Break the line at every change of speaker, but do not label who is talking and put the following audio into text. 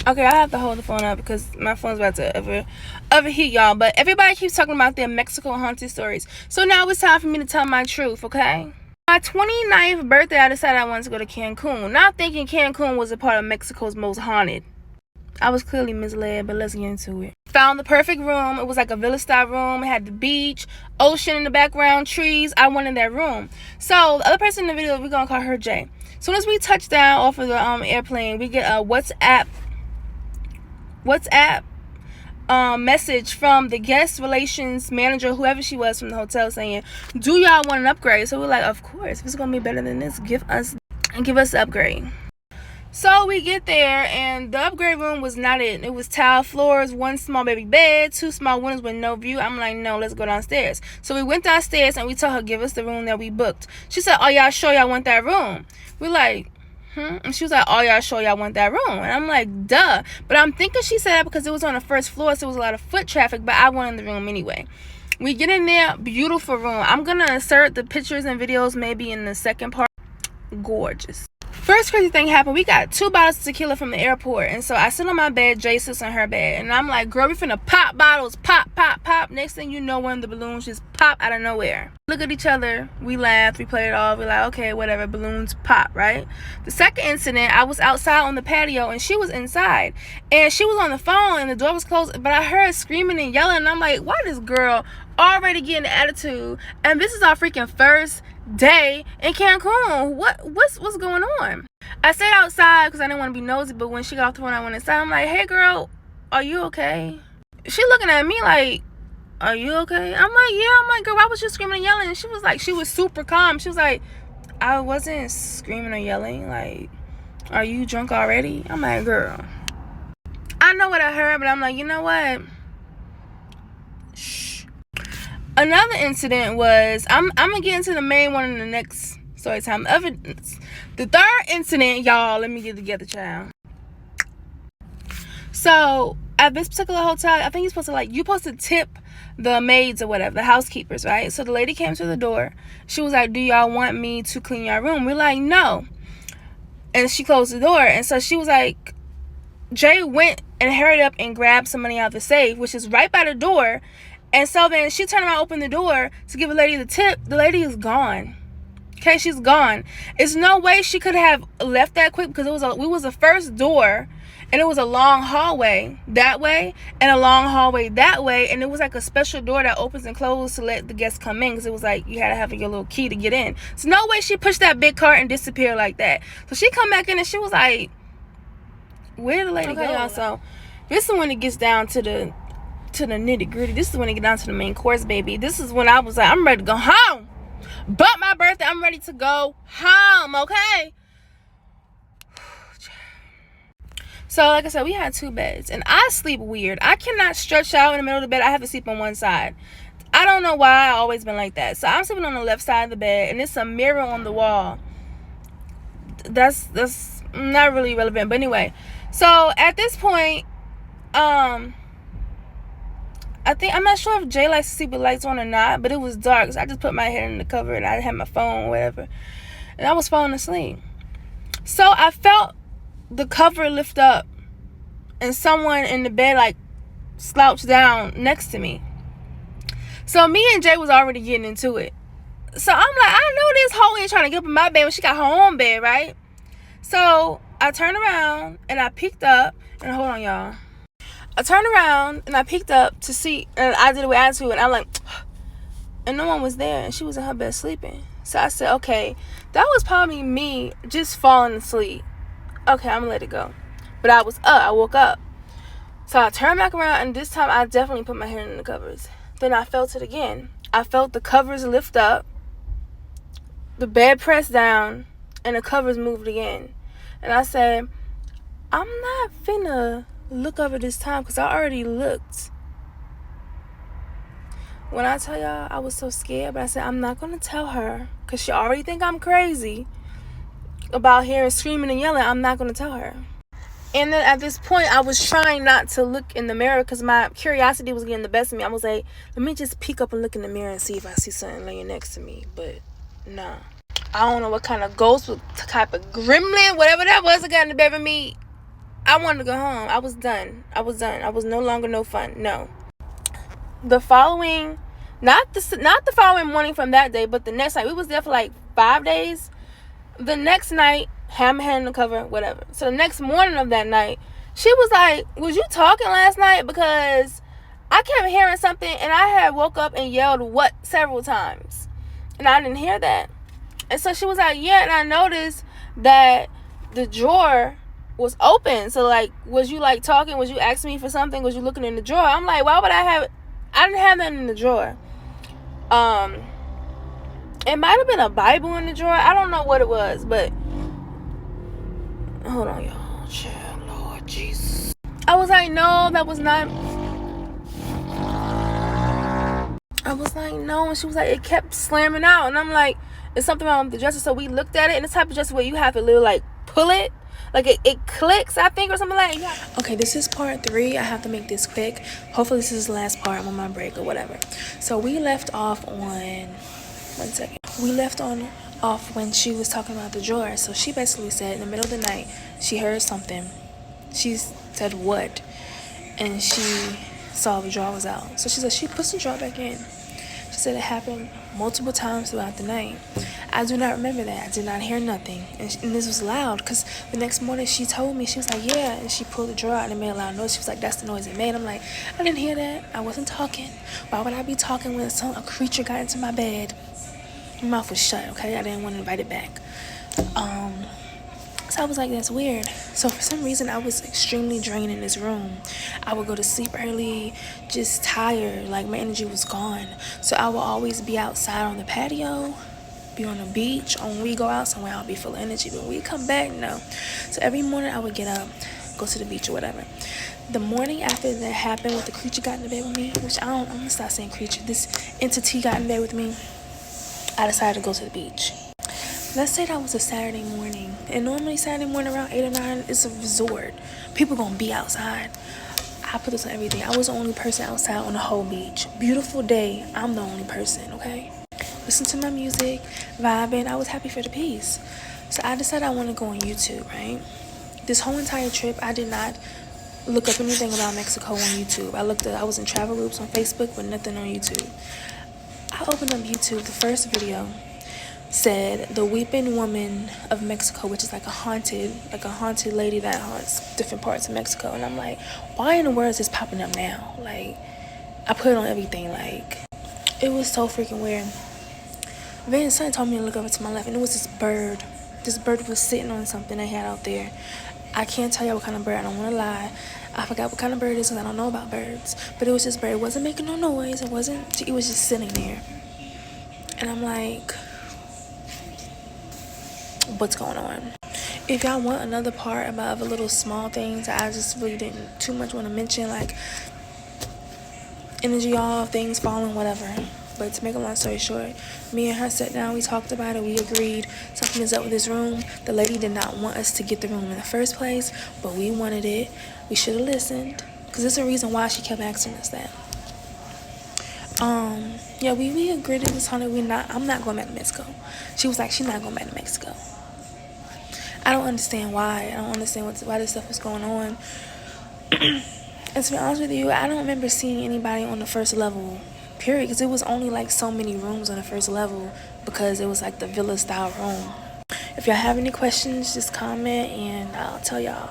Okay, I have to hold the phone up because my phone's about to overheat, y'all. But everybody keeps talking about their Mexico haunted stories. So now it's time for me to tell my truth, okay? My 29th birthday, I decided I wanted to go to Cancun. Not thinking Cancun was a part of Mexico's most haunted. I was clearly misled, but let's get into it. Found the perfect room. It was like a villa-style room. It had the beach, ocean in the background, trees. I wanted that room. So the other person in the video, we're going to call her Jay. As soon as we touch down off of the airplane, we get a WhatsApp message from the guest relations manager, whoever she was from the hotel, saying, do y'all want an upgrade? So we're like, of course, if it's gonna be better than this, give us the upgrade. So we get there, and the upgrade room was not it. It was tile floors, one small baby bed, two small windows with no view. I'm like, no, let's go downstairs. So we went downstairs, and we told her, give us the room that we booked. She said, oh, y'all sure y'all want that room? We're like, and she was like, oh, y'all sure y'all want that room? And I'm like, duh. But I'm thinking she said that because it was on the first floor, so it was a lot of foot traffic, but I wanted the room anyway. We get in there, beautiful room. I'm going to insert the pictures and videos maybe in the second part. Gorgeous. First crazy thing happened. We got 2 bottles of tequila from the airport, and so I sit on my bed, Jay sits on her bed, and I'm like, girl, we finna pop bottles, pop, pop, pop. Next thing you know, one of the balloons just pop out of nowhere. Look at each other, we laugh, we play it off, we're like, okay, whatever, balloons pop, right? The second incident, I was outside on the patio, and she was inside, and she was on the phone, and the door was closed, but I heard screaming and yelling, and I'm like, why this girl already getting an attitude, and this is our freaking first day in Cancun. What's going on? I stayed outside because I didn't want to be nosy, but when she got off the phone, I went inside. I'm like, hey girl, are you okay? She looking at me like, are you okay? I'm like, yeah. I'm like, girl, why was you screaming and yelling? And she was like, she was super calm. She was like, I wasn't screaming or yelling. Like, are you drunk already? I'm like, girl, I know what I heard, but I'm like, you know what? Shh. Another incident was, I'm gonna get into the main one in the next story time. The third incident, y'all, let me get together, child. So at this particular hotel, I think you're supposed to tip the maids or whatever, the housekeepers, right? So the lady came to the door. She was like, do y'all want me to clean your room? We're like, no. And she closed the door. And so she was like, Jay went and hurried up and grabbed some money out of the safe, which is right by the door. And so then she turned around, opened the door to give a lady the tip. The lady is gone. Okay, she's gone. It's no way she could have left that quick because we was the first door, and it was a long hallway that way and a long hallway that way, and it was like a special door that opens and closes to let the guests come in because it was like you had to have your little key to get in. So no way she pushed that big cart and disappeared like that. So she come back in and she was like, where did the lady go? Y'all, so this is when it gets down to the nitty gritty. This is when it get down to the main course, baby. This is when I was like, I'm ready to go home. But my birthday, I'm ready to go home, okay? So like I said, we had 2 beds, and I sleep weird. I cannot stretch out in the middle of the bed. I have to sleep on one side. I don't know why. I've always been like that. So I'm sleeping on the left side of the bed, and it's a mirror on the wall. That's not really relevant, but anyway. So at this point, I'm not sure if Jay likes to sleep with lights on or not, but it was dark, so I just put my head in the cover and I had my phone or whatever, and I was falling asleep. So I felt the cover lift up and someone in the bed like slouched down next to me. So me and Jay was already getting into it. So I'm like, I know this hoe ain't trying to get up in my bed when she got her own bed, right? So I turned around and I peeked up, and hold on, y'all. I turned around and I peeked up to see, and I did it with attitude, and I'm like, and no one was there, and she was in her bed sleeping. So I said, okay, that was probably me just falling asleep. Okay, I'm gonna let it go. But I was up, I woke up. So I turned back around, and this time I definitely put my hand in the covers. Then I felt it again. I felt the covers lift up, the bed pressed down, and the covers moved again. And I said, I'm not finna look over this time because I already looked. When I tell y'all I was so scared, but I said I'm not going to tell her because she already think I'm crazy about hearing screaming and yelling. I'm not going to tell her. And then at this point, I was trying not to look in the mirror because my curiosity was getting the best of me. I was like, let me just peek up and look in the mirror and see if I see something laying next to me. But no. I don't know what kind of ghost, what type of gremlin, whatever that was that got in the bed with me. I wanted to go home. I was done. I was no longer no fun. No. The following, not the following morning from that day, but the next night. We was there for like 5 days. The next night, hammer hand the cover, whatever. So the next morning of that night, she was like, was you talking last night? Because I kept hearing something, and I had woke up and yelled what several times, and I didn't hear that. And so she was like, yeah, and I noticed that the drawer was open. So like, was you like talking? Was you asking me for something? Was you looking in the drawer? I'm like, why would I didn't have that in the drawer. It might have been a Bible in the drawer. I don't know what it was, but hold on, y'all. Child, Lord Jesus. I was like, no, that was not. I was like, no, and she was like, it kept slamming out, and I'm like, it's something wrong with the dresser. So we looked at it, and the type of dresser where you have to literally like pull it, like it clicks, I think, or something like that. Yeah. Okay, this is part 3. I have to make this quick. Hopefully this is the last part. I'm on my break or whatever. So we left off on, one second. We left off when she was talking about the drawer. So she basically said in the middle of the night she heard something. She said what, and she saw the drawer was out. So she said she puts the drawer back in. She said it happened multiple times throughout the night. I do not remember that. I did not hear nothing. And this was loud because the next morning she told me, she was like, yeah. And she pulled the drawer out and it made a loud noise. She was like, that's the noise it made. I'm like, I didn't hear that. I wasn't talking. Why would I be talking when a creature got into my bed? My mouth was shut, okay? I didn't want to invite it back. So I was like, that's weird. So for some reason, I was extremely drained in this room. I would go to sleep early, just tired, like my energy was gone. So I would always be outside on the patio, be on the beach. Or when we go out somewhere, I'll be full of energy. But when we come back, no. So every morning I would get up, go to the beach or whatever. The morning after that happened, with the creature got in the bed with me, which I'm gonna stop saying creature. This entity got in bed with me. I decided to go to the beach. Let's say that was a Saturday morning, and normally Saturday morning around 8 or 9 is a resort. People gonna be outside. I put this on everything. I was the only person outside on the whole beach. Beautiful day. I'm the only person, okay? Listen to my music, vibing. I was happy for the peace. So I decided I want to go on YouTube, right? This whole entire trip, I did not look up anything about Mexico on YouTube. I was in travel groups on Facebook, but nothing on YouTube. I opened up YouTube. The first video said the weeping woman of Mexico, which is like a haunted lady that haunts different parts of Mexico. And I'm like, why in the world is this popping up now? Like, I put it on everything. Like, it was so freaking weird. Then somebody told me to look over to my left, and it was this bird. This bird was sitting on something they had out there. I can't tell you what kind of bird. I don't want to lie. I forgot what kind of bird it is because I don't know about birds. But it was this bird. It wasn't making no noise. It was just sitting there. And I'm like, what's going on? If y'all want another part about the little small things that I just really didn't too much want to mention, like energy off, things falling, whatever. But to make a long story short, me and her sat down, we talked about it, we agreed something is up with this room. The lady did not want us to get the room in the first place, but we wanted it. We should have listened, because there's a reason why she kept asking us that. Yeah, we agreed to this, honey. I'm not going back to Mexico. She was like, she's not going back to Mexico. I don't understand why. I don't understand why this stuff was going on. And to be honest with you, I don't remember seeing anybody on the first level, period, because it was only like so many rooms on the first level, because it was like the villa style room. If y'all have any questions, just comment and I'll tell y'all.